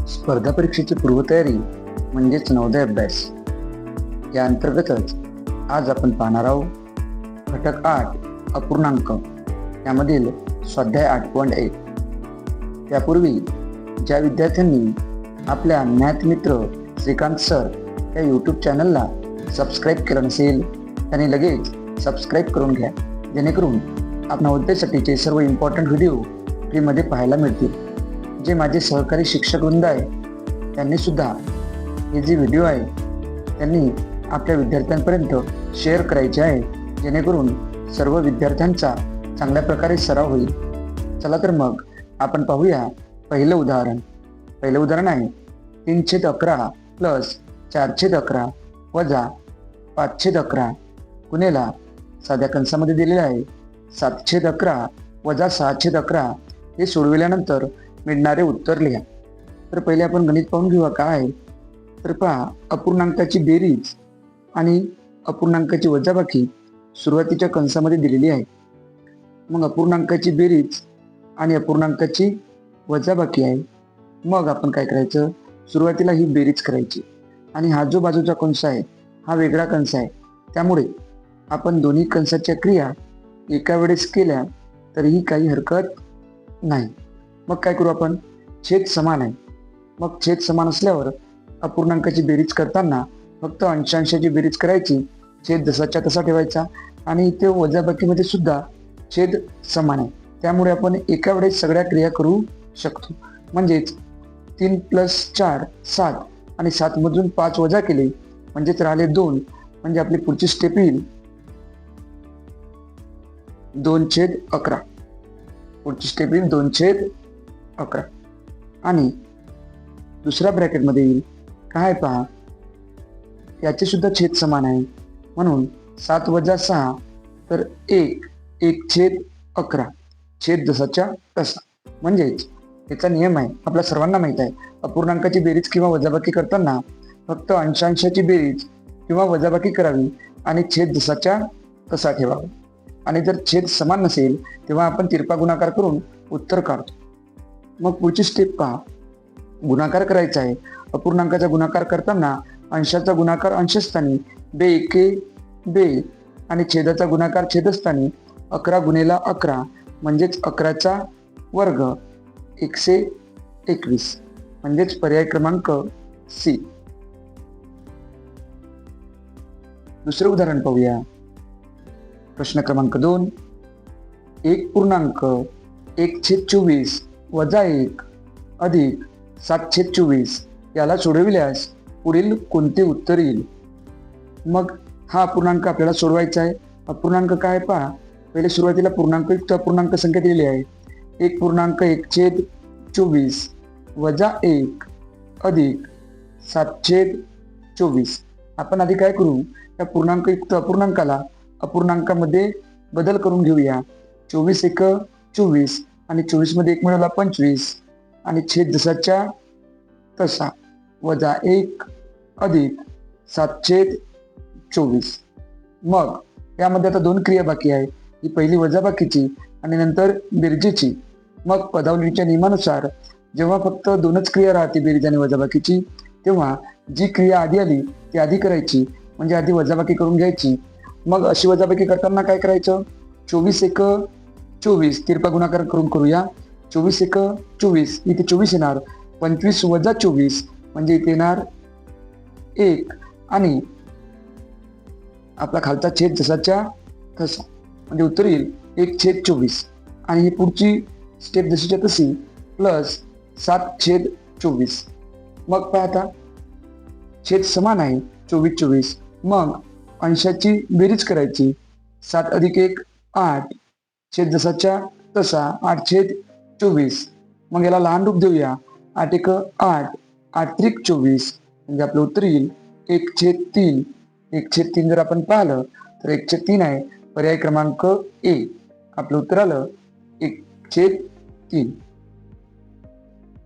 स्पर्धा परीक्षेची पूर्वतयारी म्हणजेच नवोदय अभ्यास या अंतर्गतच आज आपण पाहणार आहोत घटक 8 अपूर्णांक यामधील स्वाध्याय 8.1. त्यापूर्वी ज्या विद्यार्थ्यांनी आपल्या मॅथ मित्र श्रीकांत सर या यूट्यूब चॅनलला सबस्क्राईब केलं नसेल त्यांनी लगेच सबस्क्राईब करून घ्या, जेणेकरून नवोदयसाठीचे सर्व इम्पॉर्टंट व्हिडिओ फ्रीमध्ये पाहायला मिळतील. जे माझे सहकारी शिक्षक वृंद आहे त्यांनी सुद्धा हे जे व्हिडिओ आहे त्यांनी आपल्या विद्यार्थ्यांपर्यंत शेअर करायचे आहे, जेणेकरून सर्व विद्यार्थ्यांचा चांगल्या प्रकारे सराव होईल. चला तर मग आपण पाहूया पहिलं उदाहरण. पहिलं उदाहरण आहे 3/11 प्लस 4/11 वजा 5/11 गुणेला साध्या कंसामध्ये दिलेले आहे 7/11 वजा 6/11. हे सोडविल्यानंतर मिळणारे उत्तर लिहा. तर पहिले आपण गणित पाहून घेऊया काय आहे. तर पहा, अपूर्णांकाची बेरीज आणि अपूर्णांकाची वजाबाकी सुरुवातीच्या कंसामध्ये दिलेली आहे. मग अपूर्णांकाची बेरीज आणि अपूर्णांकाची वजाबाकी आहे. मग आपण काय करायचं, सुरुवातीला ही बेरीज करायची आणि हा जो बाजूचा कंस आहे हा वेगळा कंस आहे, त्यामुळे आपण दोन्ही कंसाच्या क्रिया एका वेळेस केल्या तरीही काही हरकत नाही. मग काय करू आपण, छेद समान आहे. मग छेद समान असल्यावर अपूर्णांकाची बेरीज करताना फक्त अंशांशाची बेरीज करायची, छेद जसाच्या तसा ठेवायचा आणि इथे वजाबाकीमध्ये सुद्धा छेद समान आहे, त्यामुळे आपण एका वेळेस सगळ्या क्रिया करू शकतो. म्हणजेच 3 + 4 7 आणि 7 मधून 5 वजा केले म्हणजेच राहिले 2, म्हणजे आपली पुढची स्टेप येईल 2/11. पुढची स्टेप येईल 2/11 आणि दुसऱ्या ब्रॅकेटमध्ये येईल काय पहा, याचे सुद्धा छेद समान आहे, म्हणून 7 वजा 6 तर 1/11 छेद जसाच्या तसा. म्हणजेच याचा नियम आहे, आपल्या सर्वांना माहित आहे, अपूर्णांकाची बेरीज किंवा वजाबाकी करताना फक्त अंशांशाची बेरीज किंवा वजाबाकी करावी आणि छेद जसाच्या तसा ठेवावा. आणि जर छेद समान नसेल तेव्हा आपण तिरपा गुणाकार करून उत्तर काढतो. मग पुढची स्टेप पहा, गुणाकार करायचा आहे. अपूर्णांकाचा गुणाकार करताना अंशाचा गुणाकार अंशस्थानी बे एके बे आणि छेदाचा गुणाकार छेदस्थानी 11 गुणेला 11 म्हणजेच 11चा वर्ग 121, म्हणजेच पर्याय क्रमांक सी. दुसरे उदाहरण पाहूया. प्रश्न क्रमांक 2 1.1/24 वजा 1 अधिक 7/24 याला सोडविल्यास पुढील कोणते उत्तर येईल. मग हा अपूर्णांक आपल्याला सोडवायचा आहे. अपूर्णांक काय पहा, पहिले सुरुवातीला पूर्णांकयुक्त अपूर्णांक संख्या दिलेली आहे 1.1/24 वजा 1 अधिक 7/24. आपण आधी काय करू, या पूर्णांकयुक्त अपूर्णांकाला अपूर्णांकामध्ये बदल करून घेऊया. 24/1 आणि 24 मध्ये 1 मिळवला 25 आणि छेद जसाच्या तसा वजा 1 अधिक 7/24. मग यामध्ये आता 2 क्रिया बाकी आहे, ही पहिली वजाबाकीची आणि नंतर बेरजेची. मग पदावलीच्या नियमानुसार जेव्हा फक्त 2च क्रिया राहते बेरीज आणि वजाबाकीची, तेव्हा जी क्रिया आधी आली ती आधी करायची, म्हणजे आधी वजाबाकी करून घ्यायची. मग अशी वजाबाकी करताना काय करायचं, 24/24 तिरपा गुणाकार करून करूया. 24/24 इथे 24 येणार, 25 वजा 24 म्हणजे इथे येणार 1 आणि आपला खालचा छेद जसाच्या तसा, म्हणजे उत्तर येईल 1/24. आणि ही पुढची स्टेप जशीच्या तशी प्लस 7/24. मग पहा, आता छेद समान आहे 24/24, मग अंशाची बेरीज करायची. 7 अधिक 1 8 छेद जसाच्या तसा 8/24. मग याला लहान रूप देऊया, 8 8 8×3 म्हणजे आपलं उत्तर येईल 1/3. 1/3 जर आपण पाहिलं तर 1/3 आहे, पर्याय क्रमांक ए. आपलं उत्तर आलं 1/3.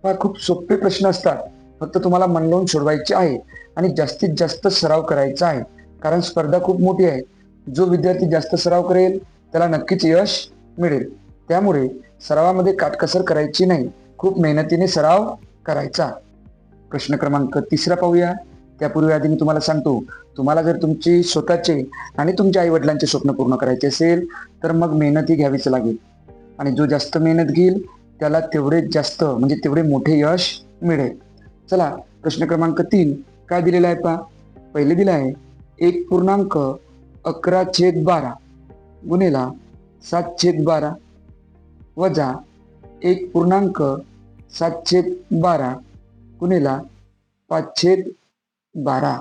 हा खूप सोपे प्रश्न असतात, फक्त तुम्हाला मन लावून सोडवायचे आहे आणि जास्तीत जास्त सराव करायचा आहे, कारण स्पर्धा खूप मोठी आहे. जो विद्यार्थी जास्त सराव करेल त्याला नक्कीच यश मिळेल. त्यामुळे सरावामध्ये काटकसर करायची नाही, खूप मेहनतीने सराव करायचा. प्रश्न क्रमांक 3 पाहूया. त्यापूर्वी आधी मी तुम्हाला सांगतो, तुम्हाला जर तुमची स्वतःचे आणि तुमच्या आई वडिलांचे स्वप्न पूर्ण करायचे असेल तर मग मेहनतही घ्यावीच लागेल आणि जो जास्त मेहनत घेईल त्याला तेवढे जास्त म्हणजे तेवढे मोठे यश मिळेल. चला प्रश्न क्रमांक 3 काय दिलेला आहे पहा. पहिले दिलं आहे 1.11/12 गुणिला 7/12 वजा 1.7/12 गुणिला 5/12.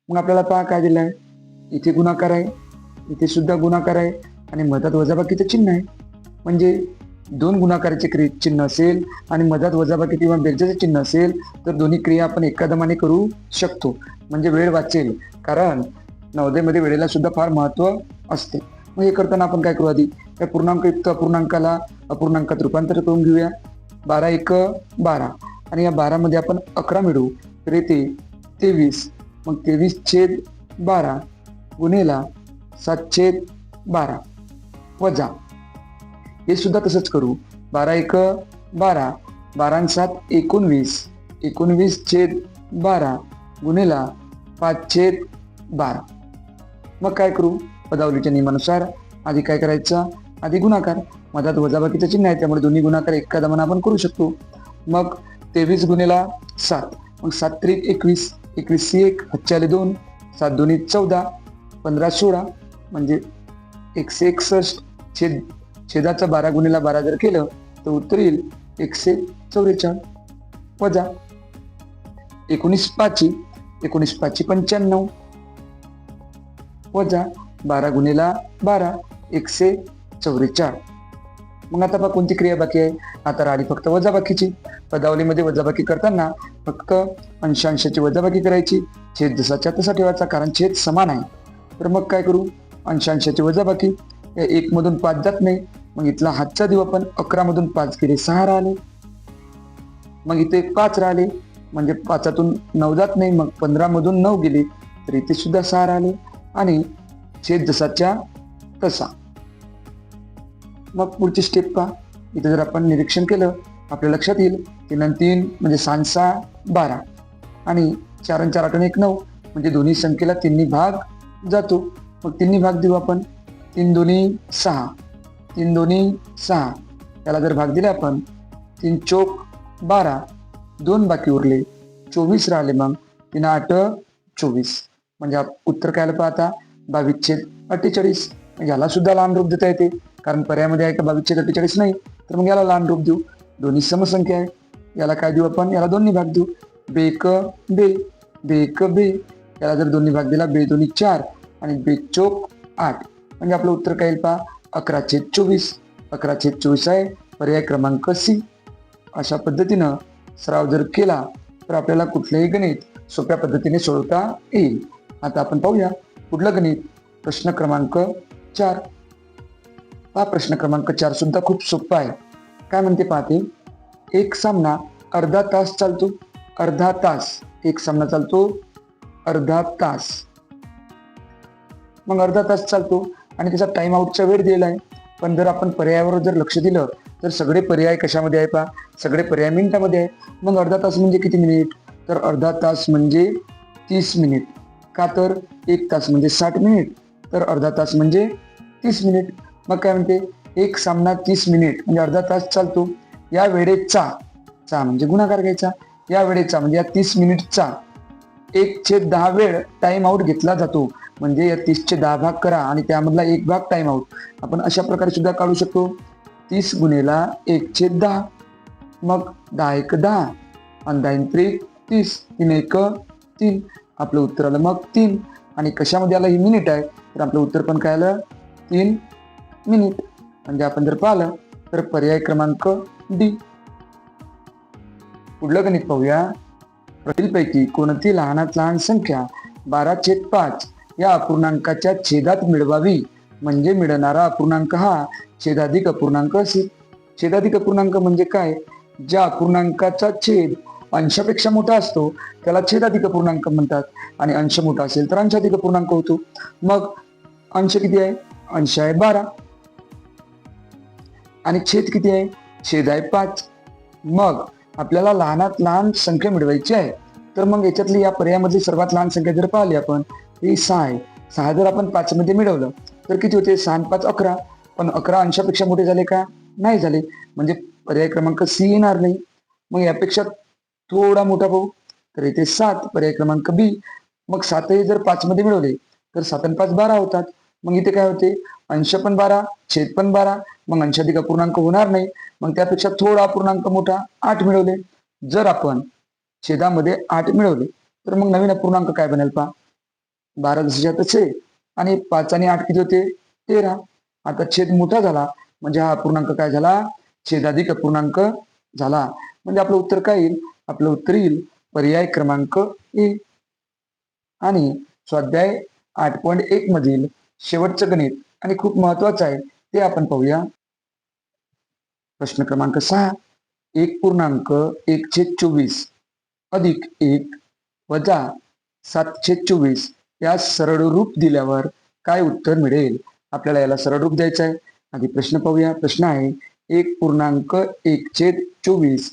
मग आपल्याला पहा काय दिलं आहे. इथे गुणाकार आहे, इथे सुद्धा गुणाकार आहे आणि मधात वजाबाकीचं चिन्ह आहे. म्हणजे दोन गुणाकाराचे चिन्ह असेल आणि मधात वजाबाकी किंवा बेरजेचं चिन्ह असेल तर दोन्ही क्रिया आपण एका दमाने करू शकतो. म्हणजे वेळ वाचेल, कारण नवोदयमध्ये वेळेला सुद्धा फार महत्त्व असते. मग हे करताना आपण काय करू, आधी त्या पूर्णांकयुक्त अपूर्णांकाला अपूर्णांकात रूपांतर करून घेऊया. 12×1 = 12 आणि या 12 मध्ये आपण 11 मिळवू तर येते 23. मग 23/12 गुणिला 7/12 वजा हे सुद्धा तसंच करू. 12×1 = 12, 12×7 = 19, 19/12 गुणिला 5/12. मग काय करू, पदावलीच्या नियमानुसार आधी काय करायचं, आधी गुणाकार. मधात वजाबाकीचं चिन्ह आहे त्यामुळे दोन्ही गुणाकार एका दमाने आपण करू शकतो. मग 23 गुणिला 7, मग 7×3 = 21, 21 1 हातचे 2, 7×2 = 14, 15×16 म्हणजे 161. छेदाचं 12 गुणिला 12 जर केलं तर उत्तर येईल 144 वजा 19×5 = 95 वजा 12 गुणिला 12 144. मग आता पहा कोणती क्रिया बाकी आहे. आता राहिली फक्त वजाबाकीची. पदावलीमध्ये वजाबाकी करताना फक्त अंशांशाची वजाबाकी करायची. छेद जसाच्या तसा ठेवायचा, कारण छेद समान आहे. तर मग काय करू, अंशांशाची वजाबाकी. या 1 मधून 5 जात नाही, मग इथला हातचा देऊ आपण. 11 मधून 5 गेले 6 राहिले. मग इथे 5 राहिले, म्हणजे 5तून 9 जात नाही, मग 15 मधून 9 गेले तर इथे सुद्धा 6 राहिले आणि छेद जसाच्या तसा. मग पुढची स्टेप पहा. इथे जर आपण निरीक्षण केलं आपल्या लक्षात येईल 3 आणि 3 म्हणजे 6 × 12 आणि 4 आणि 4 = 9 म्हणजे दोन्ही संख्येला 3 भाग जातो. मग 3 भाग देऊ आपण. 3×2 = 6, 3×2 = 6. त्याला जर भाग दिला आपण 3 चोक 12, 2 बाकी उरले 24 राहिले. मग 3×8 = 24 म्हणजे उत्तर काय आलं पहा आता 22/48. याला सुद्धा लहान रूप देता येते, कारण पर्यायामध्ये आहे का 22/48 नाही, तर मग याला लहान रूप देऊ. दोन्ही समसंख्या आहे, याला काय देऊ आपण, याला दोन्ही भाग देऊ. 2×1 याला जर दोन्ही भाग दिला 2×2 = 4 आणि 2 × 8 म्हणजे आपलं उत्तर काय येईल पहा 11/24. 11/24 आहे पर्याय क्रमांक सी. अशा पद्धतीनं सराव जर केला तर आपल्याला कुठलेही गणित सोप्या पद्धतीने सोडवता येईल. आता आपण पाहूया पुढलं गणित. प्रश्न क्रमांक 4. हा प्रश्न क्रमांक 4 सुद्धा खूप सोपा आहे. काय म्हणते पाहते. एक सामना अर्धा तास चालतो. अर्धा तास एक सामना चालतो, अर्धा तास. मग अर्धा तास चालतो आणि त्याचा टाइम आउटचा वेळ दिलेला आहे. पण जर आपण पर्यायावर जर लक्ष दिलं तर सगळे पर्याय कशामध्ये आहे पहा, सगळे पर्याय मिनिटामध्ये आहे. मग अर्धा तास म्हणजे किती मिनिट, तर अर्धा तास म्हणजे 30 मिनिट. का तर 1 तास म्हणजे 60 मिनिट, तर अर्धा तास म्हणजे 30 मिनिट. मग काय म्हणते, एक सामना 30 मिनिट म्हणजे अर्धा तास चालतो. या वेळेचा म्हणजे गुणाकार घ्यायचा. या वेळेचा म्हणजे या 30 मिनिटचा 1/10 वेळ टाइम आउट घेतला जातो. म्हणजे या 30चे 10 भाग करा आणि त्यामधला 1 भाग टाइम आउट. आपण अशा प्रकारे सुद्धा काढू शकतो. 30 गुणिला 1/10. मग 10×1 = 10 आणि 10×3 = 30, 3×1 = 3. आपलं उत्तर आलं मग 3. आणि कशामध्ये आलं, ही मिनिट आहे, तर आपलं उत्तर पण काय आलं 3 मिनिट. म्हणजे आपण जर पाहिलं तर पर्याय क्रमांक डी. पुढलं गणित पाहूया. पुढीलपैकी कोणती लहानात लहान संख्या 12/5 या अपूर्णांकाच्या छेदात मिळवावी, म्हणजे मिळणारा अपूर्णांक हा छेदाधिक अपूर्णांक असेल. छेदाधिक अपूर्णांक म्हणजे काय, ज्या अपूर्णांकाचा छेद अंशापेक्षा मोठा असतो त्याला छेदाधिक अपूर्णांक म्हणतात आणि अंश मोठा असेल तर अंशाधिक अपूर्णांक होतो. मग अंश किती आहे, अंश आहे 12 आणि छेद किती आहे, छेद आहे 5. मग आपल्याला लहानात लहान संख्या मिळवायची आहे. तर मग याच्यातली या पर्यायामधली सर्वात लहान संख्या जर पाहिली आपण, ही 6 आहे. 6 जर आपण 5 मध्ये मिळवलं तर किती होते? 6 आणि 5 11. पण 11 अंशापेक्षा मोठे झाले का? नाही झाले. म्हणजे पर्याय क्रमांक सी येणार नाही. मग यापेक्षा थोडा मोठा पाहू, तर इथे 7 पर्याय क्रमांक बी. मग 7 जर 5 मध्ये मिळवले तर 7 आणि 5 12 होतात. मग इथे काय होते? अंश पण 12, छेद पण 12. मग अंशाधिक अपूर्णांक होणार नाही. मग त्यापेक्षा थोडा अपूर्णांक मोठा 8 मिळवले. जर आपण छेदामध्ये 8 मिळवले तर मग नवीन अपूर्णांक काय बनेल पहा. 12 जसच्या तसे आणि 5 आणि 8 किती होते? 13. आता छेद मोठा झाला म्हणजे हा अपूर्णांक काय झाला? छेदाधिक अपूर्णांक झाला. म्हणजे आपलं उत्तर काय येईल? आपलं उत्तर येईल पर्याय क्रमांक ए. आणि स्वाध्याय 8.1 मधील शेवटचं गणित आणि खूप महत्वाचं आहे ते आपण पाहूया. प्रश्न क्रमांक 6. 1.1/24 अधिक 1 वजा 7/24 यास सरळ रूप दिल्यावर काय उत्तर मिळेल? आपल्याला याला सरळ रूप द्यायचं आहे. आधी प्रश्न पाहूया. प्रश्न आहे 1.1/24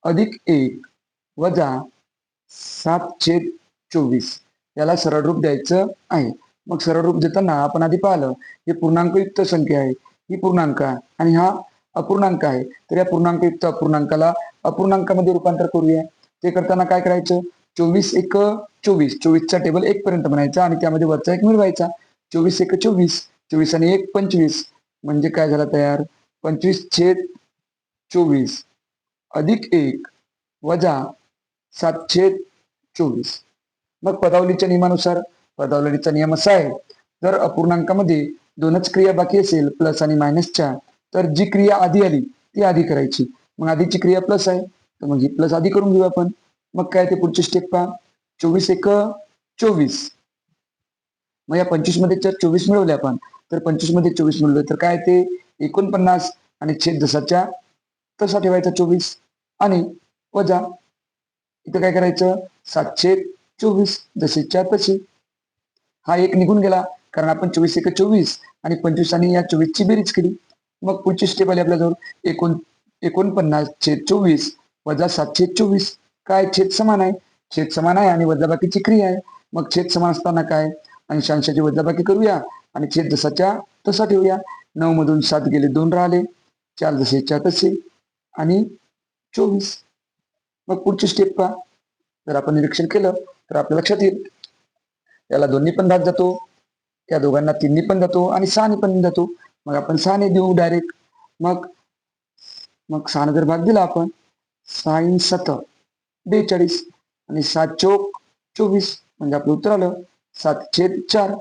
अधिक 1 वजा 7/24 याला सरळ रूप द्यायचं आहे. मग सरळ रूप देताना आपण आधी पाहिलं, हे पूर्णांकयुक्त संख्या आहे, ही पूर्णांक आहे आणि हा अपूर्णांक आहे. तर या पूर्णांकयुक्त अपूर्णांकाला अपूर्णांकामध्ये रूपांतर करूया. ते करताना काय करायचं? 24 एक 24, 24चा टेबल 1 पर्यंत बनायचा आणि त्यामध्ये वरचा 1 मिळवायचा. 24 एक 24, 24 आणि 1 25. म्हणजे काय झाला तयार? 25/24 अधिक 1 वजा 7/24. मग पदावलीच्या नियमानुसार, पदावलीचा नियम असा आहे, जर अपूर्णांकामध्ये दोनच क्रिया बाकी असेल प्लस आणि मायनसच्या, तर जी क्रिया आधी आली ती आधी करायची. मग आधीची क्रिया प्लस आहे तर मग ही प्लस आधी करून घेऊ आपण. मग काय ते पुढची स्टेप पहा. 24 एक 24. मग या 25 मध्ये जर 24 मिळवले आपण, तर 25 मध्ये 24 मिळवले तर काय ते 49 आणि छेद जसाच्या तसा ठेवायचा 24 आणि वजा इथं काय करायचं? 7/24 जसेच्या तसे. हा एक निघून गेला कारण आपण 24 एक 24 आणि 25 आणि या 24 ची बेरीज केली. मग पुढची स्टेप आली आपल्याजवळ 49/24 वजा 7/24. काय? छेद समान आहे. छेद समान आहे आणि वजाबाकीची क्रिया आहे. मग छेद समान असताना काय? अंशांशाची वजाबाकी करूया आणि छेद जसाच्या तसा ठेवूया. 9 मधून 7 गेले 2 राहिले, 4 जसेच्या तसे आणि 24. मग पुढची स्टेप पहा. जर आपण निरीक्षण केलं तर आपल्या लक्षात येईल, याला 2 पण भाग जातो, त्या दोघांना 3 पण जातो आणि 6 पण जातो. मग आपण 6 देऊ डायरेक्ट. मग मग 6 जर भाग दिला आपण, 6 7 42 आणि 7 चौक 24 म्हणजे आपलं उत्तर आलं 7/4.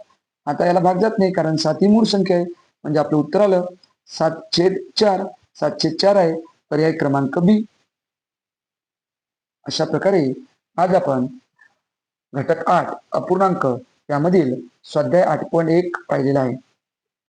आता याला भाग जात नाही कारण 7 ही मूळ संख्या आहे. म्हणजे आपलं उत्तर आलं 7/4. 7/4 आहे पर्याय क्रमांक बी. अशा प्रकारे आज आपण घटक 8 अपूर्णांक यामधील स्वाध्याय 8.1 पाहिलेला आहे.